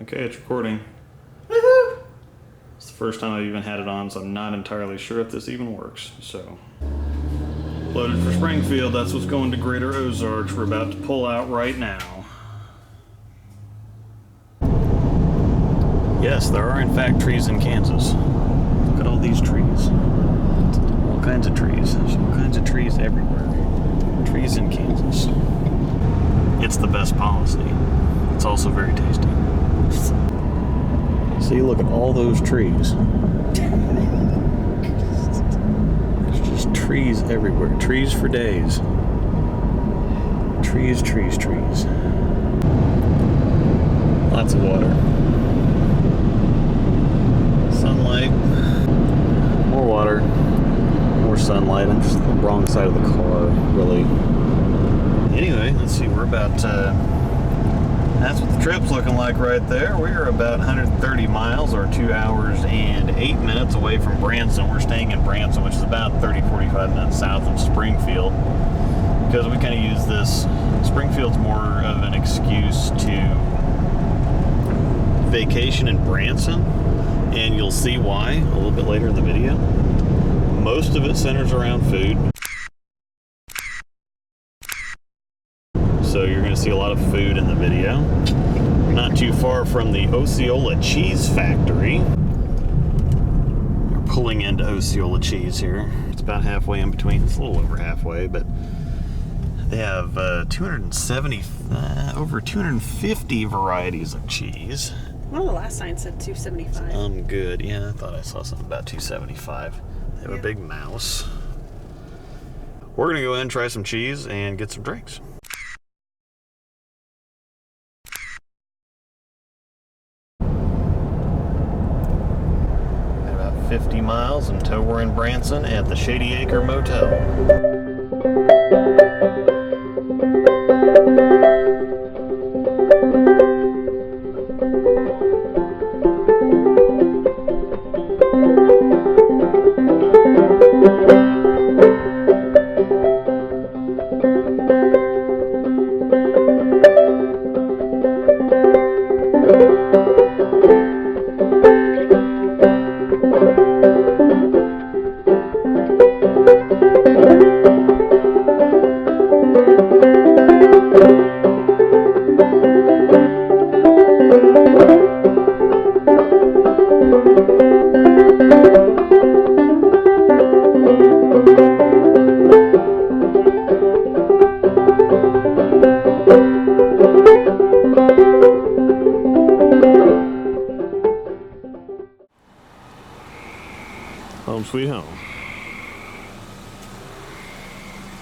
Okay, it's recording. Woohoo! It's the first time I've even had it on, so I'm not entirely sure if this even works. So, loaded for Springfield. That's what's going to Greater Ozarks. We're about to pull out right now. Yes, there are in fact trees in Kansas. Look at all these trees. All kinds of trees. There's all kinds of trees everywhere. Trees in Kansas. It's the best policy. It's also very tasty. See, look at all those trees. There's just trees everywhere. Trees for days. Trees, trees, trees. Lots of water. Sunlight. More water. More sunlight. I'm just on the wrong side of the car, really. Anyway, let's see. We're about... that's what the trip's looking like right there. We're about 130 miles or 2 hours and 8 minutes away from Branson. We're staying in Branson, which is about 30-45 minutes south of Springfield, because we kind of use this. Springfield's more of an excuse to vacation in Branson, and you'll see why a little bit later in the video. Most of it centers around food. So you're going to see a lot of food in the video. Not too far from the Osceola cheese factory. We're pulling into Osceola cheese here. It's about halfway in between. It's a little over halfway, but they have over 250 varieties of cheese. Well, the last sign said 275. Good. Yeah, I thought I saw something about 275. They have a big mouse. We're going to go in and try some cheese and get some drinks. About 50 miles until we're in Branson at the Shady Acre Motel. Home sweet home.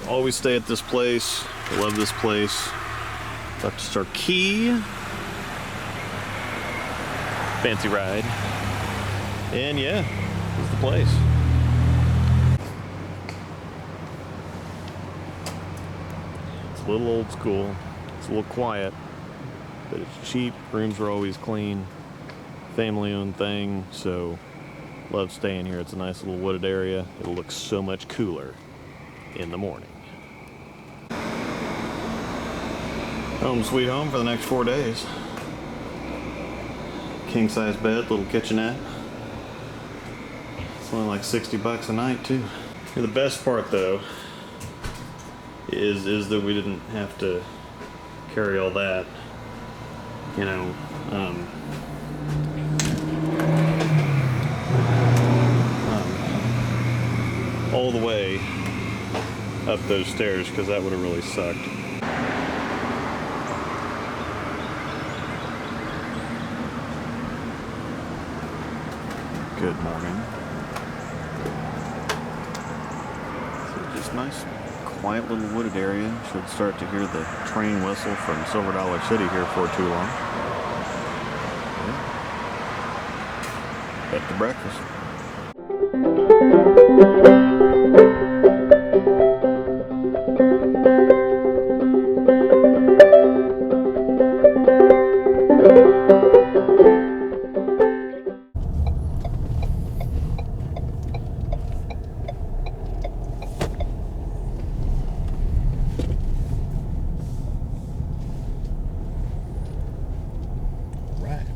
Always stay at this place. I love this place. Left to start key. Fancy ride. And yeah, this is the place. It's a little old school. It's a little quiet, but it's cheap. Rooms are always clean. Family owned thing, so love staying here. It's a nice little wooded area. It'll look so much cooler in the morning. Home sweet home for the next 4 days. King size bed, little kitchenette. It's only like $60 a night too. And the best part though is that we didn't have to carry all that, you know, all the way up those stairs, because that would have really sucked. Good morning. So just nice, quiet little wooded area. Should start to hear the train whistle from Silver Dollar City here for too long. Head to breakfast.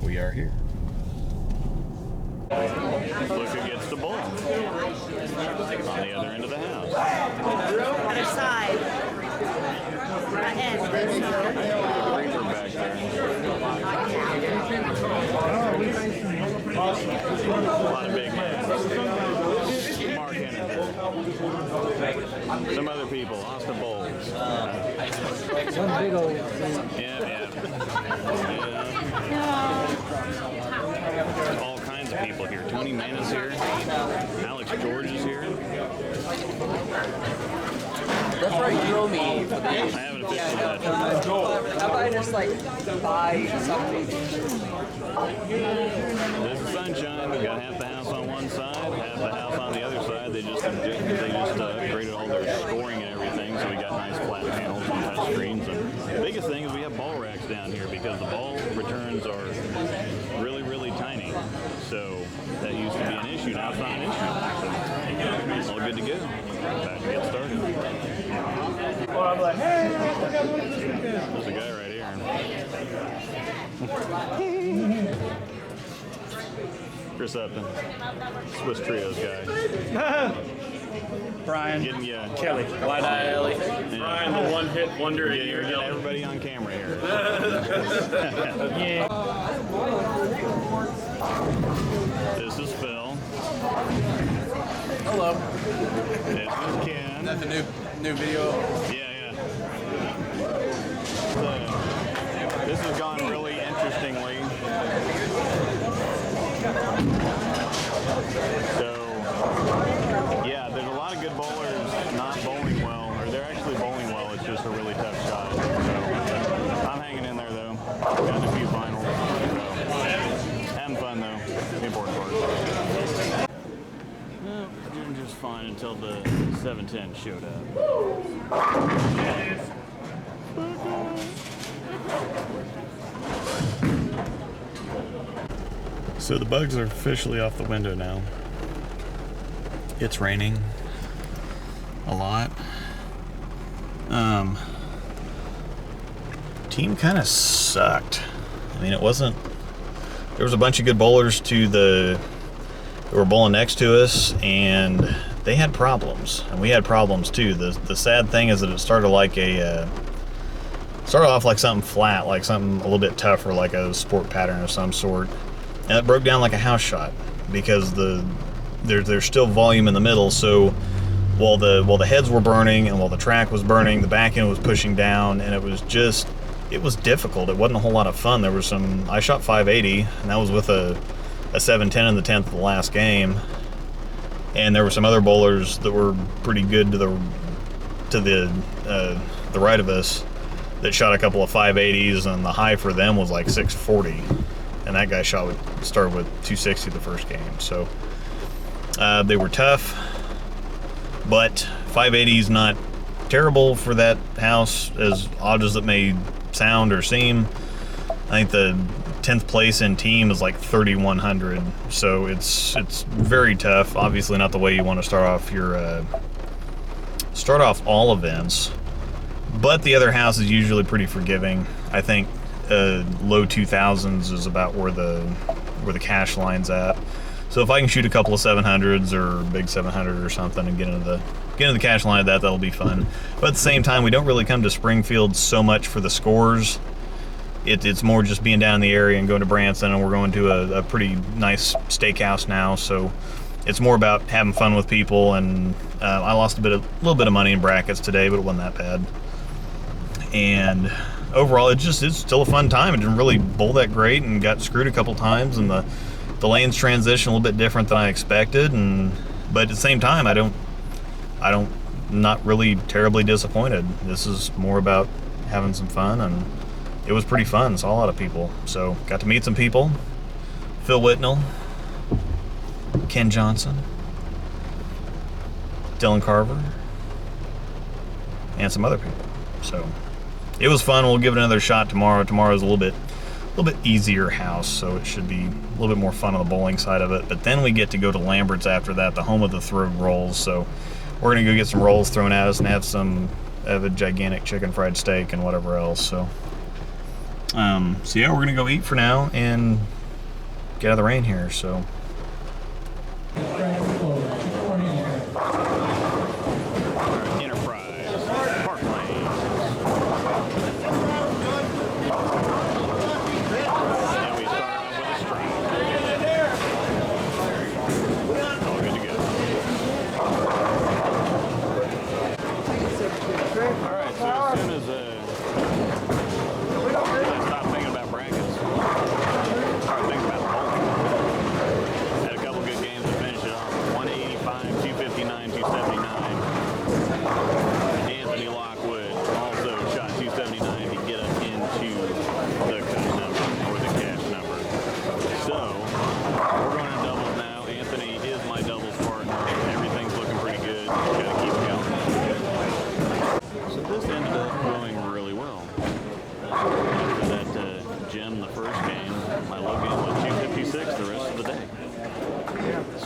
we are here. Look who gets the ball on the other end of the house. Other side. End. We're back there. A lot of big men. Mark Henry. Some other people. Austin Bowles. Some big old Yeah. All kinds of people here. Tony Mann's here. Alex George is here. That's where you throw me for the I haven't officially met you. How about I just like buy something? There's the sunshine. We got half the house on one side, half the house on the other side. They just upgraded all their scoring and everything, so we got nice flat panels and touch screens. And the biggest thing is we have ball racks down here because the ball returns are really, really tiny. So that used to be an issue. Now it's not an issue. So all good to go. About to get started. There's a guy right here. Chris Upton, Swiss Trios guy. Brian, Getting you. Kelly, Wide Eye Ellie. Brian, the one-hit wonder. Yeah, you're getting everybody on camera here. Yeah. This is Phil. Hello. This is Ken. That's a new video. Yeah. So, this has gone really interestingly. So, yeah, there's a lot of good bowlers not bowling well, or they're actually bowling well. It's just a really tough shot. So, I'm hanging in there though. Got a few finals. So, having fun though. The important part. Well, doing just fine until the 710 showed up. So the bugs are officially off the window now. It's raining a lot. Team kind of sucked. I mean, it wasn't. There was a bunch of good bowlers that were bowling next to us, and they had problems, and we had problems too. The sad thing is that it started off like something flat, like something a little bit tougher, like a sport pattern of some sort. And it broke down like a house shot because there's still volume in the middle. So while the heads were burning and while the track was burning, the back end was pushing down, and it was difficult. It wasn't a whole lot of fun. I shot 580, and that was with a 710 in the 10th of the last game. And there were some other bowlers that were pretty good to the right of us that shot a couple of 580s, and the high for them was like 640. And that guy started with 260 the first game. So they were tough, but 580 is not terrible for that house, as odd as it may sound or seem. I think the 10th place in team is like 3,100, so it's very tough. Obviously not the way you want to start off all events, but the other house is usually pretty forgiving. I think low 2000s is about where the cash line's at. So if I can shoot a couple of 700s or big 700 or something and get into the cash line of that'll be fun. But at the same time, we don't really come to Springfield so much for the scores. It's more just being down in the area and going to Branson, and we're going to a pretty nice steakhouse now. So it's more about having fun with people. And I lost a little bit of money in brackets today, but it wasn't that bad. And overall, it's still a fun time. It didn't really bowl that great and got screwed a couple times, and the lanes transition a little bit different than I expected. But at the same time, not really terribly disappointed. This is more about having some fun, and it was pretty fun. Saw a lot of people, so got to meet some people. Phil Whitnell, Ken Johnson, Dylan Carver, and some other people. So it was fun. We'll give it another shot tomorrow. Tomorrow's a little bit easier house, so it should be a little bit more fun on the bowling side of it. But then we get to go to Lambert's after that, the home of the thrown rolls. So we're gonna go get some rolls thrown at us and have a gigantic chicken fried steak and whatever else. So So yeah, we're gonna go eat for now and get out of the rain here. So.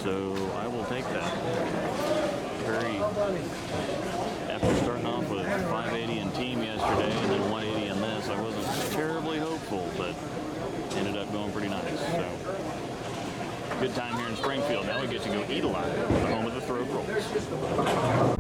So I will take that. After starting off with 580 in team yesterday and then 180 in this, I wasn't terribly hopeful, but ended up going pretty nice. So good time here in Springfield. Now we get to go eat a lot, the home of the throat rolls.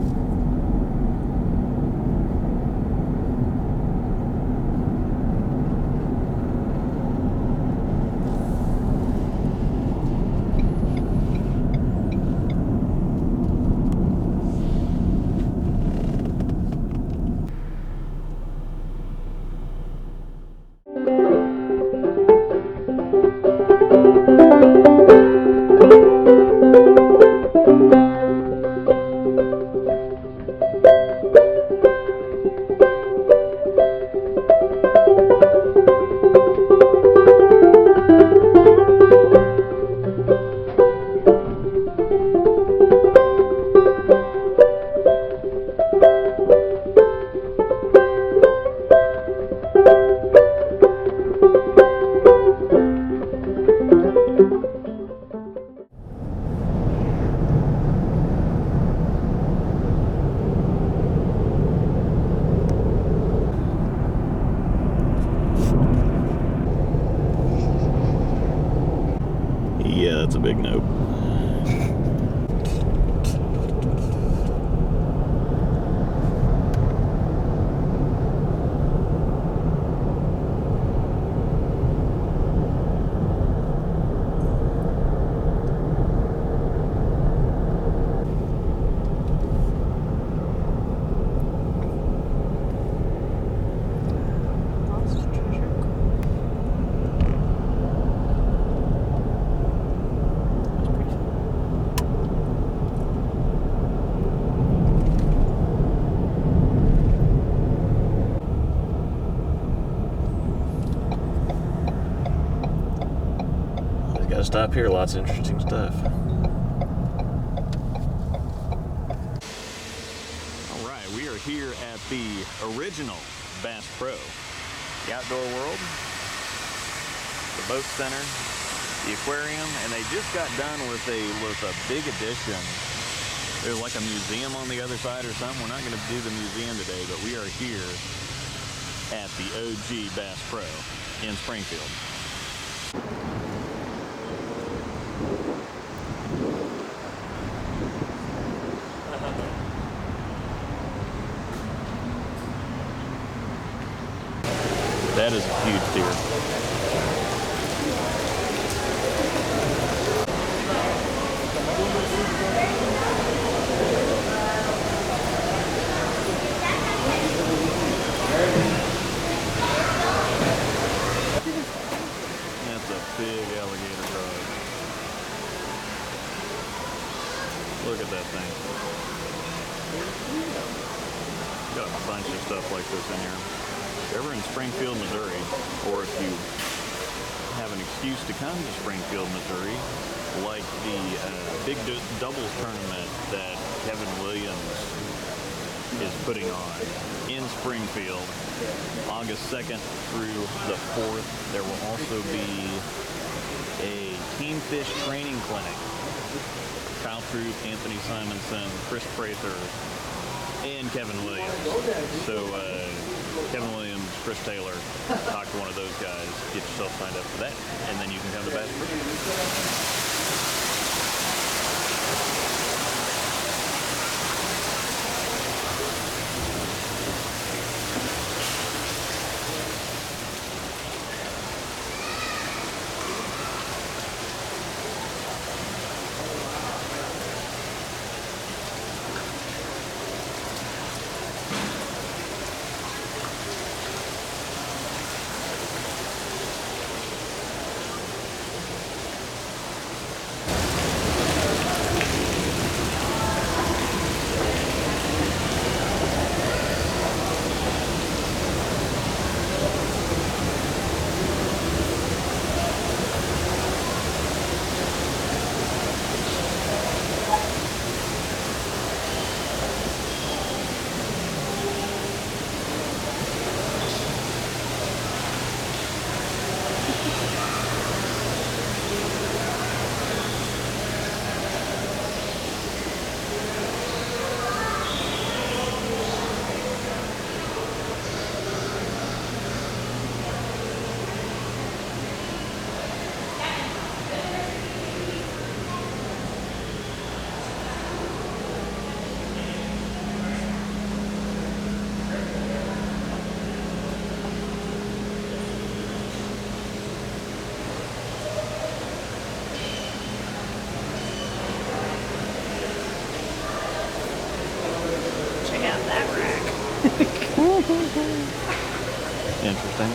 Yeah, that's a big nope. Gotta stop here, lots of interesting stuff. Alright, we are here at the original Bass Pro. The outdoor world, the boat center, the aquarium, and they just got done with a big addition. There's like a museum on the other side or something. We're not gonna do the museum today, but we are here at the OG Bass Pro in Springfield. That is a huge deer. That's a big alligator dog. Look at that thing. Got a bunch of stuff like this in here. If you're ever in Springfield, Missouri, or if you have an excuse to come to Springfield, Missouri, like the big doubles tournament that Kevin Williams is putting on in Springfield, August 2nd through the 4th, there will also be a team fish training clinic. Kyle Truth, Anthony Simonson, Chris Prather, and Kevin Williams. So, Kevin Williams, Chris Taylor, talk to one of those guys, get yourself signed up for that, and then you can come to Bass Pro. Interesting.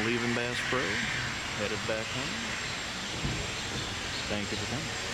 Leaving Bass Pro. headed back home. Thank you for coming.